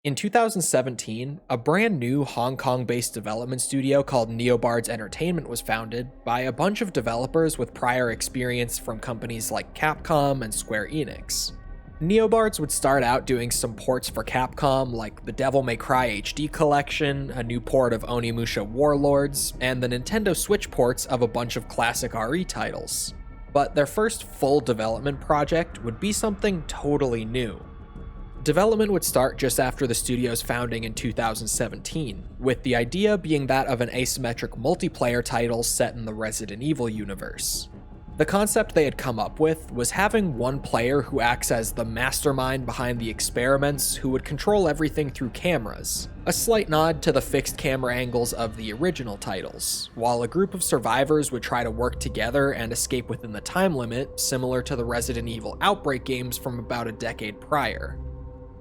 In 2017, a brand new Hong Kong-based development studio called NeoBards Entertainment was founded by a bunch of developers with prior experience from companies like Capcom and Square Enix. NeoBards would start out doing some ports for Capcom like the Devil May Cry HD collection, a new port of Onimusha Warlords, and the Nintendo Switch ports of a bunch of classic RE titles. But their first full development project would be something totally new. Development would start just after the studio's founding in 2017, with the idea being that of an asymmetric multiplayer title set in the Resident Evil universe. The concept they had come up with was having one player who acts as the mastermind behind the experiments who would control everything through cameras, a slight nod to the fixed camera angles of the original titles, while a group of survivors would try to work together and escape within the time limit, similar to the Resident Evil Outbreak games from about a decade prior.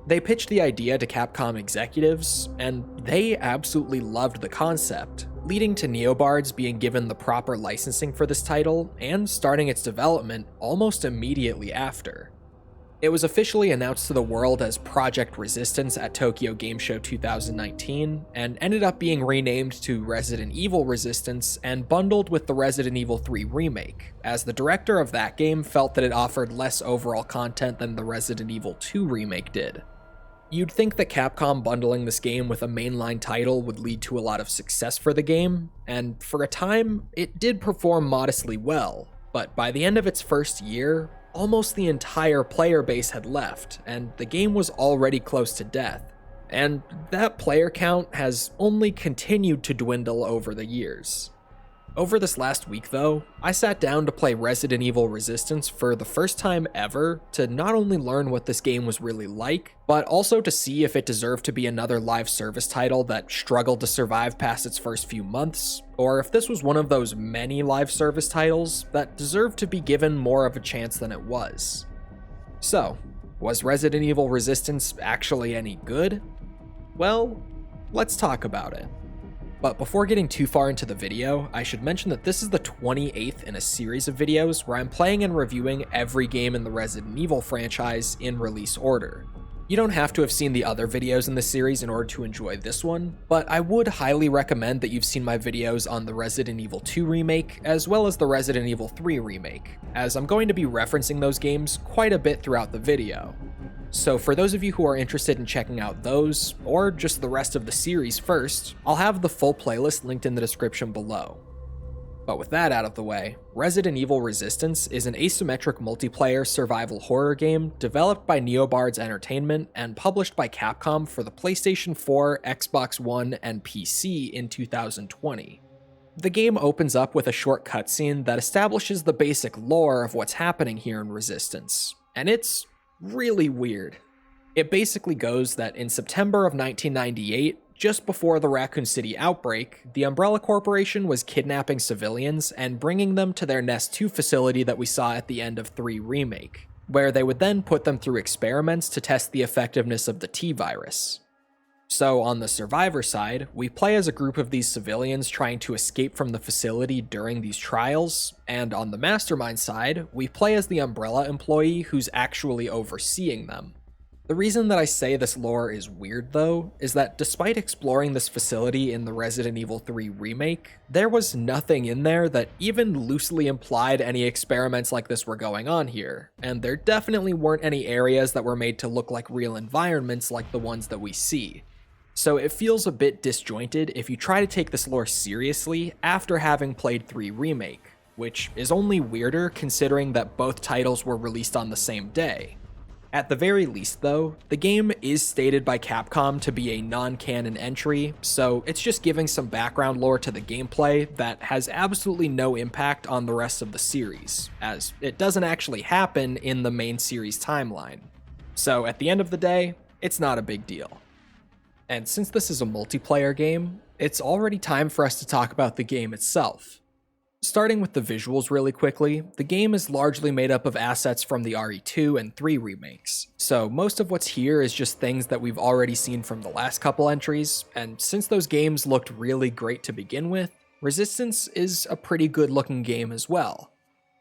They pitched the idea to Capcom executives, and they absolutely loved the concept, leading to NeoBards being given the proper licensing for this title and starting its development almost immediately after. It was officially announced to the world as Project Resistance at Tokyo Game Show 2019, and ended up being renamed to Resident Evil Resistance and bundled with the Resident Evil 3 Remake, as the director of that game felt that it offered less overall content than the Resident Evil 2 Remake did. You'd think that Capcom bundling this game with a mainline title would lead to a lot of success for the game, and for a time, it did perform modestly well, but by the end of its first year, almost the entire player base had left, and the game was already close to death. And that player count has only continued to dwindle over the years. Over this last week though, I sat down to play Resident Evil Resistance for the first time ever to not only learn what this game was really like, but also to see if it deserved to be another live service title that struggled to survive past its first few months, or if this was one of those many live service titles that deserved to be given more of a chance than it was. So, was Resident Evil Resistance actually any good? Well, let's talk about it. But before getting too far into the video, I should mention that this is the 28th in a series of videos where I'm playing and reviewing every game in the Resident Evil franchise in release order. You don't have to have seen the other videos in this series in order to enjoy this one, but I would highly recommend that you've seen my videos on the Resident Evil 2 Remake, as well as the Resident Evil 3 Remake, as I'm going to be referencing those games quite a bit throughout the video. So for those of you who are interested in checking out those, or just the rest of the series first, I'll have the full playlist linked in the description below. But with that out of the way, Resident Evil Resistance is an asymmetric multiplayer survival horror game developed by NeoBards Entertainment and published by Capcom for the PlayStation 4, Xbox One, and PC in 2020. The game opens up with a short cutscene that establishes the basic lore of what's happening here in Resistance, and it's really weird. It basically goes that in September of 1998, just before the Raccoon City outbreak, the Umbrella Corporation was kidnapping civilians and bringing them to their Nest 2 facility that we saw at the end of 3 Remake, where they would then put them through experiments to test the effectiveness of the T-virus. So on the survivor side, we play as a group of these civilians trying to escape from the facility during these trials, and on the Mastermind side, we play as the Umbrella employee who's actually overseeing them. The reason that I say this lore is weird though, is that despite exploring this facility in the Resident Evil 3 Remake, there was nothing in there that even loosely implied any experiments like this were going on here, and there definitely weren't any areas that were made to look like real environments like the ones that we see. So it feels a bit disjointed if you try to take this lore seriously after having played 3 Remake, which is only weirder considering that both titles were released on the same day. At the very least though, the game is stated by Capcom to be a non-canon entry, so it's just giving some background lore to the gameplay that has absolutely no impact on the rest of the series, as it doesn't actually happen in the main series timeline. So at the end of the day, it's not a big deal. And since this is a multiplayer game, it's already time for us to talk about the game itself. Starting with the visuals really quickly, the game is largely made up of assets from the RE2 and 3 remakes, so most of what's here is just things that we've already seen from the last couple entries, and since those games looked really great to begin with, Resistance is a pretty good looking game as well.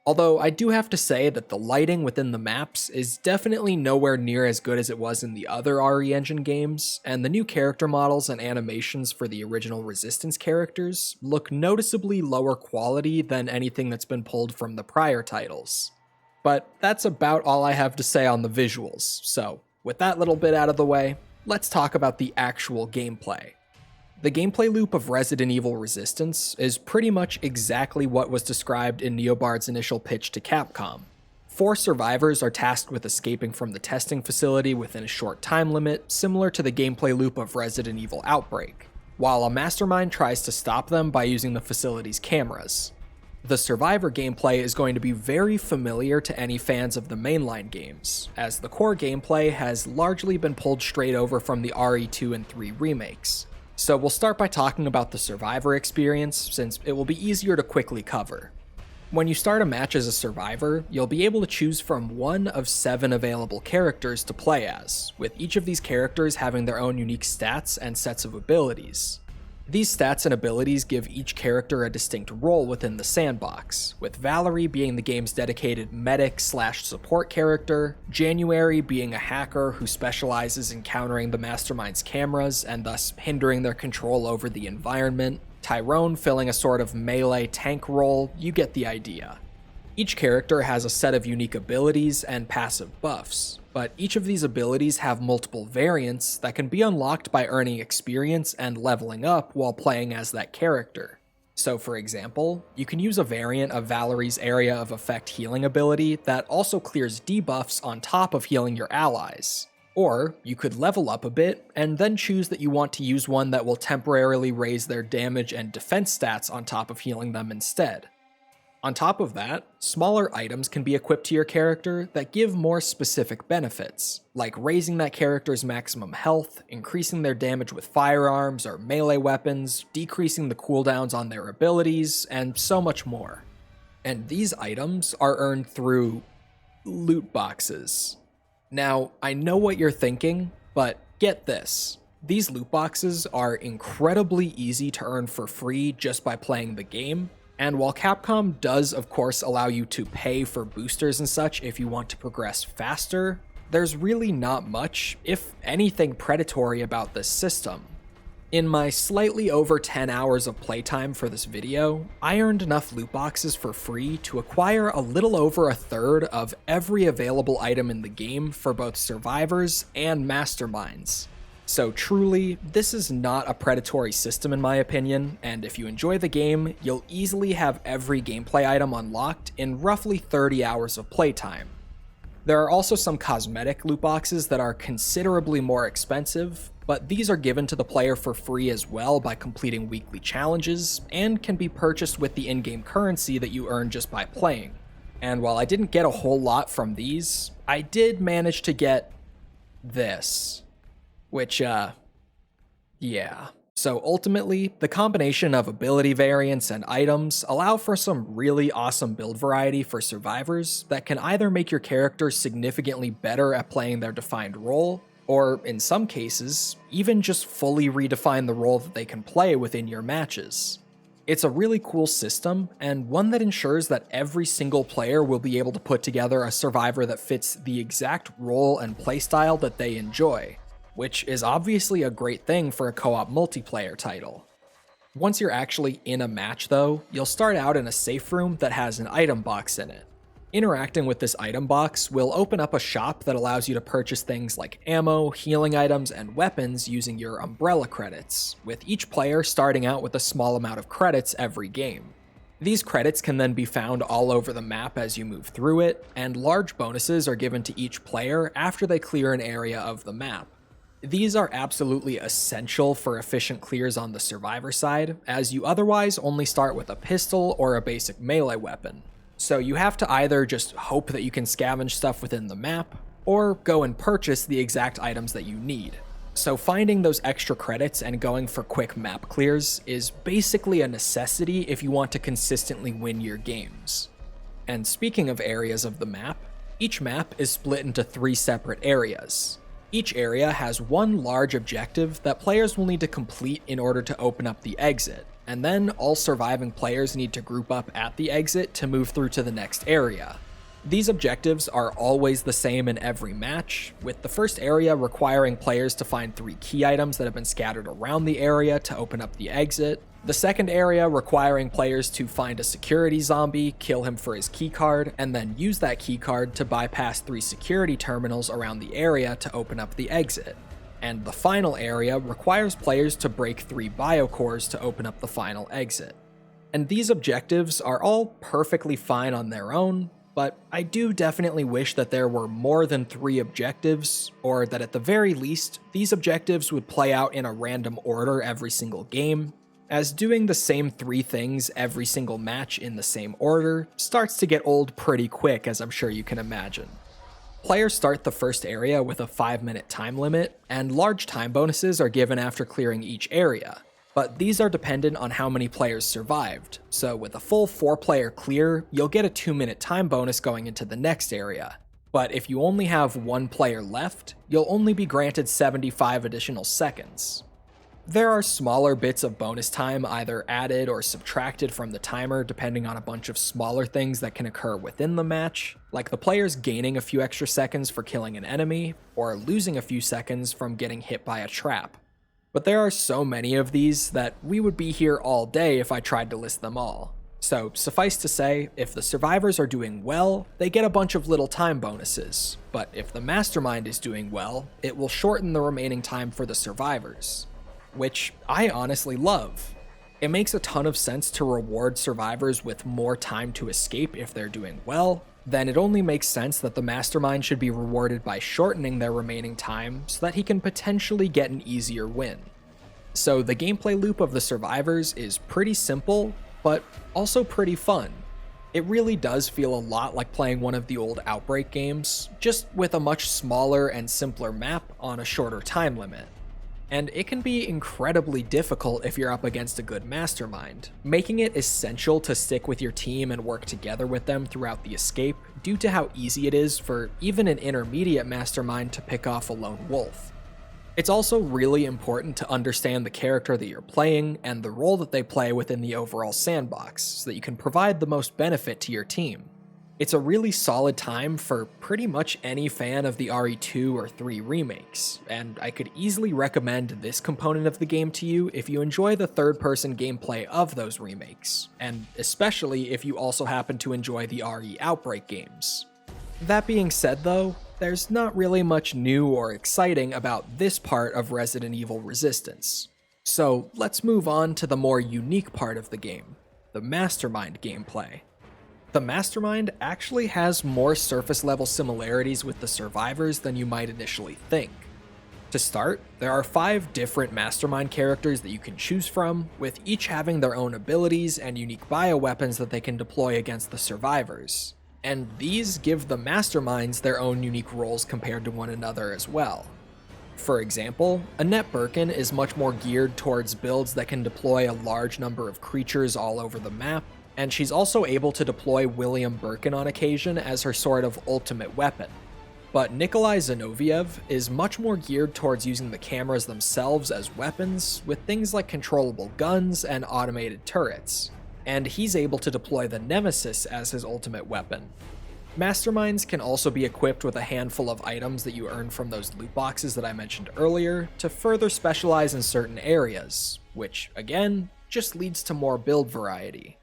Although I do have to say that the lighting within the maps is definitely nowhere near as good as it was in the other RE Engine games, and the new character models and animations for the original Resistance characters look noticeably lower quality than anything that's been pulled from the prior titles. But that's about all I have to say on the visuals, so with that little bit out of the way, let's talk about the actual gameplay. The gameplay loop of Resident Evil Resistance is pretty much exactly what was described in NeoBards' initial pitch to Capcom. 4 survivors are tasked with escaping from the testing facility within a short time limit, similar to the gameplay loop of Resident Evil Outbreak, while a Mastermind tries to stop them by using the facility's cameras. The survivor gameplay is going to be very familiar to any fans of the mainline games, as the core gameplay has largely been pulled straight over from the RE2 and 3 remakes. So we'll start by talking about the survivor experience, since it will be easier to quickly cover. When you start a match as a survivor, you'll be able to choose from one of 7 available characters to play as, with each of these characters having their own unique stats and sets of abilities. These stats and abilities give each character a distinct role within the sandbox, with Valerie being the game's dedicated medic/support character, January being a hacker who specializes in countering the Mastermind's cameras and thus hindering their control over the environment, Tyrone filling a sort of melee tank role. You get the idea. Each character has a set of unique abilities and passive buffs, but each of these abilities have multiple variants that can be unlocked by earning experience and leveling up while playing as that character. So for example, you can use a variant of Valerie's area of effect healing ability that also clears debuffs on top of healing your allies. Or you could level up a bit and then choose that you want to use one that will temporarily raise their damage and defense stats on top of healing them instead. On top of that, smaller items can be equipped to your character that give more specific benefits, like raising that character's maximum health, increasing their damage with firearms or melee weapons, decreasing the cooldowns on their abilities, and so much more. And these items are earned through loot boxes. Now, I know what you're thinking, but get this. These loot boxes are incredibly easy to earn for free just by playing the game. And while Capcom does of course allow you to pay for boosters and such if you want to progress faster, there's really not much, if anything, predatory about this system. In my slightly over 10 hours of playtime for this video, I earned enough loot boxes for free to acquire a little over a third of every available item in the game for both survivors and masterminds. So truly, this is not a predatory system in my opinion, and if you enjoy the game, you'll easily have every gameplay item unlocked in roughly 30 hours of playtime. There are also some cosmetic loot boxes that are considerably more expensive, but these are given to the player for free as well by completing weekly challenges, and can be purchased with the in-game currency that you earn just by playing. And while I didn't get a whole lot from these, I did manage to get this. Which, yeah. So ultimately, the combination of ability variants and items allow for some really awesome build variety for survivors that can either make your character significantly better at playing their defined role, or in some cases, even just fully redefine the role that they can play within your matches. It's a really cool system, and one that ensures that every single player will be able to put together a survivor that fits the exact role and playstyle that they enjoy, which is obviously a great thing for a co-op multiplayer title. Once you're actually in a match though, you'll start out in a safe room that has an item box in it. Interacting with this item box will open up a shop that allows you to purchase things like ammo, healing items, and weapons using your umbrella credits, with each player starting out with a small amount of credits every game. These credits can then be found all over the map as you move through it, and large bonuses are given to each player after they clear an area of the map. These are absolutely essential for efficient clears on the survivor side, as you otherwise only start with a pistol or a basic melee weapon. So you have to either just hope that you can scavenge stuff within the map, or go and purchase the exact items that you need. So finding those extra credits and going for quick map clears is basically a necessity if you want to consistently win your games. And speaking of areas of the map, each map is split into 3 separate areas. Each area has one large objective that players will need to complete in order to open up the exit, and then all surviving players need to group up at the exit to move through to the next area. These objectives are always the same in every match, with the first area requiring players to find 3 key items that have been scattered around the area to open up the exit, the second area requiring players to find a security zombie, kill him for his keycard, and then use that keycard to bypass 3 security terminals around the area to open up the exit. And the final area requires players to break 3 biocores to open up the final exit. And these objectives are all perfectly fine on their own, but I do definitely wish that there were more than 3 objectives, or that at the very least, these objectives would play out in a random order every single game, as doing the same 3 things every single match in the same order starts to get old pretty quick, as I'm sure you can imagine. Players start the first area with a 5-minute time limit, and large time bonuses are given after clearing each area. But these are dependent on how many players survived, so with a full 4-player clear, you'll get a 2-minute time bonus going into the next area. But if you only have 1 player left, you'll only be granted 75 additional seconds. There are smaller bits of bonus time either added or subtracted from the timer depending on a bunch of smaller things that can occur within the match, like the players gaining a few extra seconds for killing an enemy, or losing a few seconds from getting hit by a trap. But there are so many of these that we would be here all day if I tried to list them all. So suffice to say, if the survivors are doing well, they get a bunch of little time bonuses, but if the Mastermind is doing well, it will shorten the remaining time for the survivors, which I honestly love. It makes a ton of sense to reward survivors with more time to escape if they're doing well. Then it only makes sense that the Mastermind should be rewarded by shortening their remaining time so that he can potentially get an easier win. So the gameplay loop of the survivors is pretty simple, but also pretty fun. It really does feel a lot like playing one of the old Outbreak games, just with a much smaller and simpler map on a shorter time limit. And it can be incredibly difficult if you're up against a good Mastermind, making it essential to stick with your team and work together with them throughout the escape due to how easy it is for even an intermediate Mastermind to pick off a lone wolf. It's also really important to understand the character that you're playing and the role that they play within the overall sandbox so that you can provide the most benefit to your team. It's a really solid time for pretty much any fan of the RE2 or 3 remakes, and I could easily recommend this component of the game to you if you enjoy the third-person gameplay of those remakes, and especially if you also happen to enjoy the RE Outbreak games. That being said though, there's not really much new or exciting about this part of Resident Evil Resistance. So let's move on to the more unique part of the game, the Mastermind gameplay. The Mastermind actually has more surface level similarities with the survivors than you might initially think. To start, there are 5 different Mastermind characters that you can choose from, with each having their own abilities and unique bioweapons that they can deploy against the survivors. And these give the Masterminds their own unique roles compared to one another as well. For example, Annette Birkin is much more geared towards builds that can deploy a large number of creatures all over the map, and she's also able to deploy William Birkin on occasion as her sort of ultimate weapon. But Nikolai Zinoviev is much more geared towards using the cameras themselves as weapons, with things like controllable guns and automated turrets, and he's able to deploy the Nemesis as his ultimate weapon. Masterminds can also be equipped with a handful of items that you earn from those loot boxes that I mentioned earlier to further specialize in certain areas, which, again, just leads to more build variety.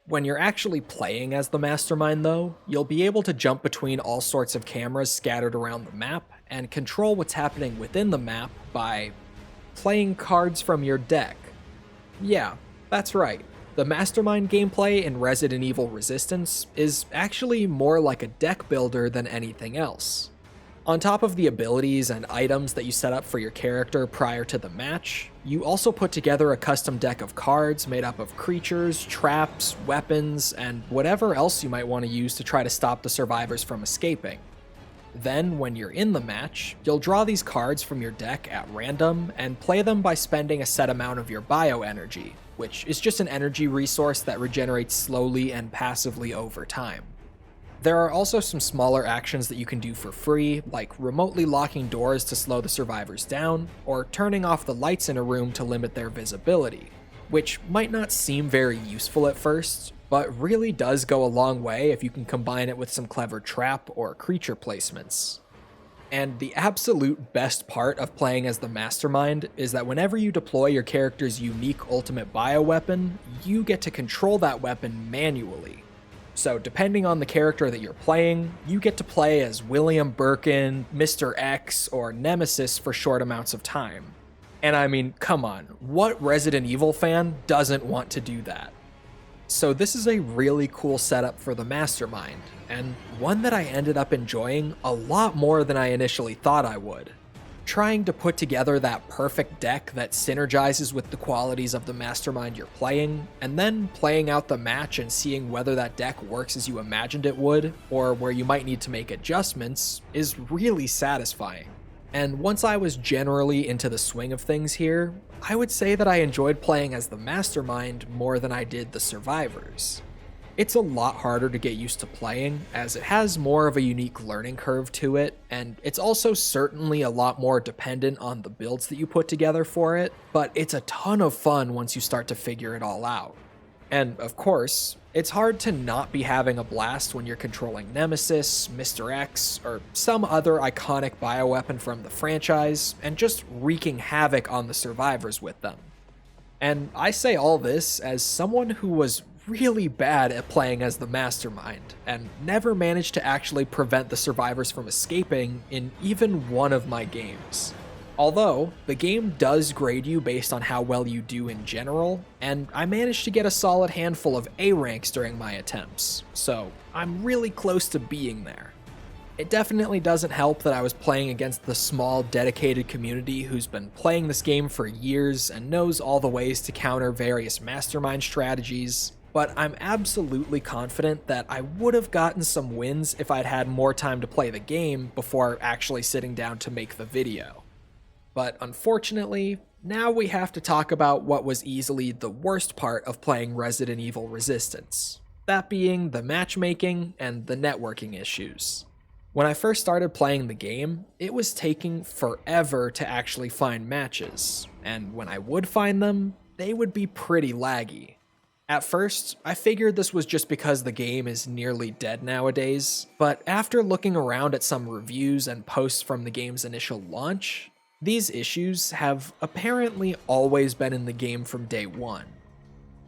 When you're actually playing as the Mastermind though, you'll be able to jump between all sorts of cameras scattered around the map and control what's happening within the map by playing cards from your deck. Yeah, that's right. The Mastermind gameplay in Resident Evil Resistance is actually more like a deck builder than anything else. On top of the abilities and items that you set up for your character prior to the match, you also put together a custom deck of cards made up of creatures, traps, weapons, and whatever else you might want to use to try to stop the survivors from escaping. Then, when you're in the match, you'll draw these cards from your deck at random and play them by spending a set amount of your bioenergy, which is just an energy resource that regenerates slowly and passively over time. There are also some smaller actions that you can do for free, like remotely locking doors to slow the survivors down, or turning off the lights in a room to limit their visibility, which might not seem very useful at first, but really does go a long way if you can combine it with some clever trap or creature placements. And the absolute best part of playing as the Mastermind is that whenever you deploy your character's unique ultimate bioweapon, you get to control that weapon manually. So depending on the character that you're playing, you get to play as William Birkin, Mr. X, or Nemesis for short amounts of time. And I mean, come on, what Resident Evil fan doesn't want to do that? So this is a really cool setup for the Mastermind, and one that I ended up enjoying a lot more than I initially thought I would. Trying to put together that perfect deck that synergizes with the qualities of the Mastermind you're playing, and then playing out the match and seeing whether that deck works as you imagined it would, or where you might need to make adjustments, is really satisfying. And once I was generally into the swing of things here, I would say that I enjoyed playing as the Mastermind more than I did the survivors. It's a lot harder to get used to playing, as it has more of a unique learning curve to it, and it's also certainly a lot more dependent on the builds that you put together for it, but it's a ton of fun once you start to figure it all out. And of course, it's hard to not be having a blast when you're controlling Nemesis, Mr. X, or some other iconic bioweapon from the franchise, and just wreaking havoc on the survivors with them. And I say all this as someone who was really bad at playing as the Mastermind, and never managed to actually prevent the survivors from escaping in even one of my games. Although, the game does grade you based on how well you do in general, and I managed to get a solid handful of A ranks during my attempts, so I'm really close to being there. It definitely doesn't help that I was playing against the small, dedicated community who's been playing this game for years and knows all the ways to counter various Mastermind strategies, but I'm absolutely confident that I would have gotten some wins if I'd had more time to play the game before actually sitting down to make the video. But unfortunately, now we have to talk about what was easily the worst part of playing Resident Evil Resistance, that being the matchmaking and the networking issues. When I first started playing the game, it was taking forever to actually find matches, and when I would find them, they would be pretty laggy. At first, I figured this was just because the game is nearly dead nowadays, but after looking around at some reviews and posts from the game's initial launch, these issues have apparently always been in the game from day one.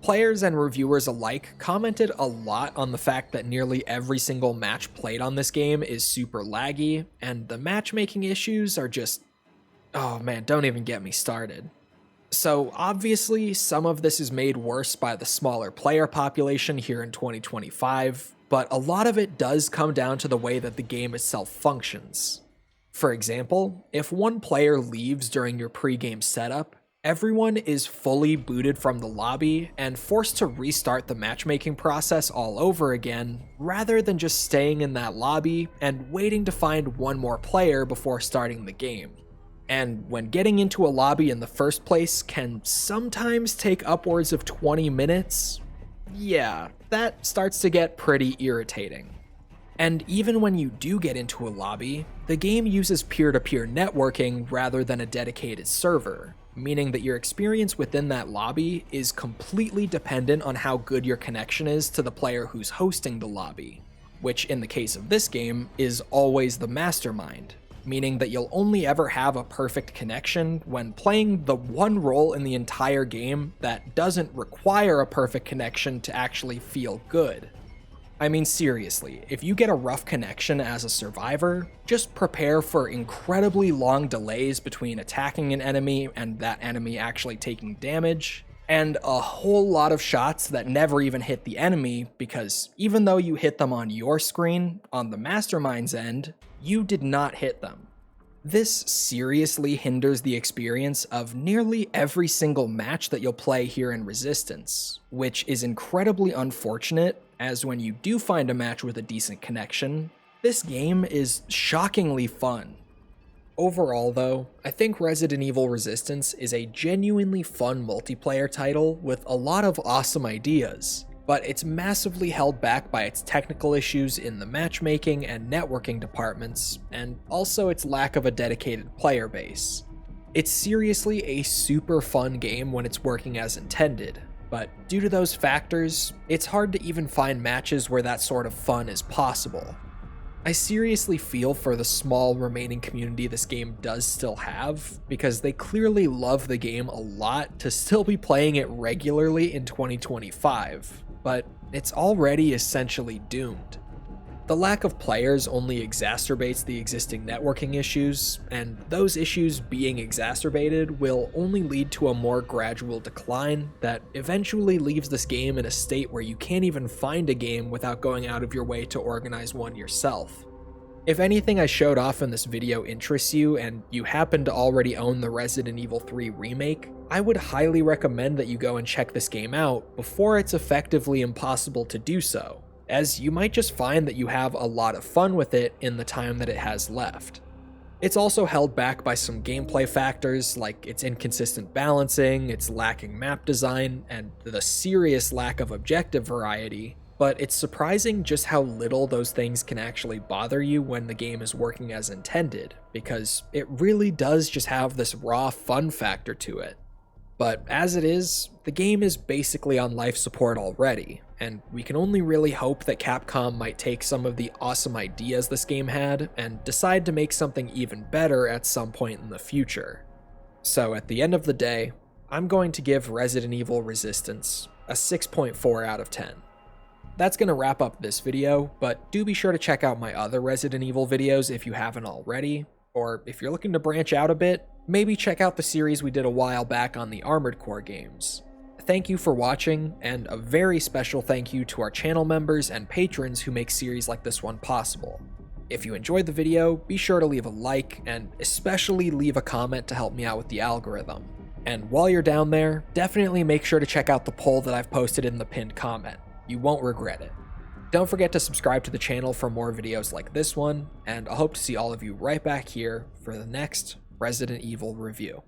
Players and reviewers alike commented a lot on the fact that nearly every single match played on this game is super laggy, and the matchmaking issues are just... oh man, don't even get me started. So obviously, some of this is made worse by the smaller player population here in 2025, but a lot of it does come down to the way that the game itself functions. For example, if one player leaves during your pre-game setup, everyone is fully booted from the lobby and forced to restart the matchmaking process all over again, rather than just staying in that lobby and waiting to find one more player before starting the game. And when getting into a lobby in the first place can sometimes take upwards of 20 minutes, yeah, that starts to get pretty irritating. And even when you do get into a lobby, the game uses peer-to-peer networking rather than a dedicated server, meaning that your experience within that lobby is completely dependent on how good your connection is to the player who's hosting the lobby, which in the case of this game is always the Mastermind, meaning that you'll only ever have a perfect connection when playing the one role in the entire game that doesn't require a perfect connection to actually feel good. I mean, seriously, if you get a rough connection as a survivor, just prepare for incredibly long delays between attacking an enemy and that enemy actually taking damage, and a whole lot of shots that never even hit the enemy because even though you hit them on your screen, on the Mastermind's end, you did not hit them. This seriously hinders the experience of nearly every single match that you'll play here in Resistance, which is incredibly unfortunate, as when you do find a match with a decent connection, this game is shockingly fun. Overall though, I think Resident Evil Resistance is a genuinely fun multiplayer title with a lot of awesome ideas, but it's massively held back by its technical issues in the matchmaking and networking departments, and also its lack of a dedicated player base. It's seriously a super fun game when it's working as intended, but due to those factors, it's hard to even find matches where that sort of fun is possible. I seriously feel for the small remaining community this game does still have, because they clearly love the game a lot to still be playing it regularly in 2025, but it's already essentially doomed. The lack of players only exacerbates the existing networking issues, and those issues being exacerbated will only lead to a more gradual decline that eventually leaves this game in a state where you can't even find a game without going out of your way to organize one yourself. If anything I showed off in this video interests you and you happen to already own the Resident Evil 3 Remake, I would highly recommend that you go and check this game out before it's effectively impossible to do so, as you might just find that you have a lot of fun with it in the time that it has left. It's also held back by some gameplay factors like its inconsistent balancing, its lacking map design, and the serious lack of objective variety, but it's surprising just how little those things can actually bother you when the game is working as intended, because it really does just have this raw fun factor to it. But as it is, the game is basically on life support already, and we can only really hope that Capcom might take some of the awesome ideas this game had and decide to make something even better at some point in the future. So at the end of the day, I'm going to give Resident Evil Resistance a 6.4 out of 10. That's going to wrap up this video, but do be sure to check out my other Resident Evil videos if you haven't already, or if you're looking to branch out a bit, maybe check out the series we did a while back on the Armored Core games. Thank you for watching, and a very special thank you to our channel members and patrons who make series like this one possible. If you enjoyed the video, be sure to leave a like, and especially leave a comment to help me out with the algorithm. And while you're down there, definitely make sure to check out the poll that I've posted in the pinned comment. You won't regret it. Don't forget to subscribe to the channel for more videos like this one, and I hope to see all of you right back here for the next Resident Evil review.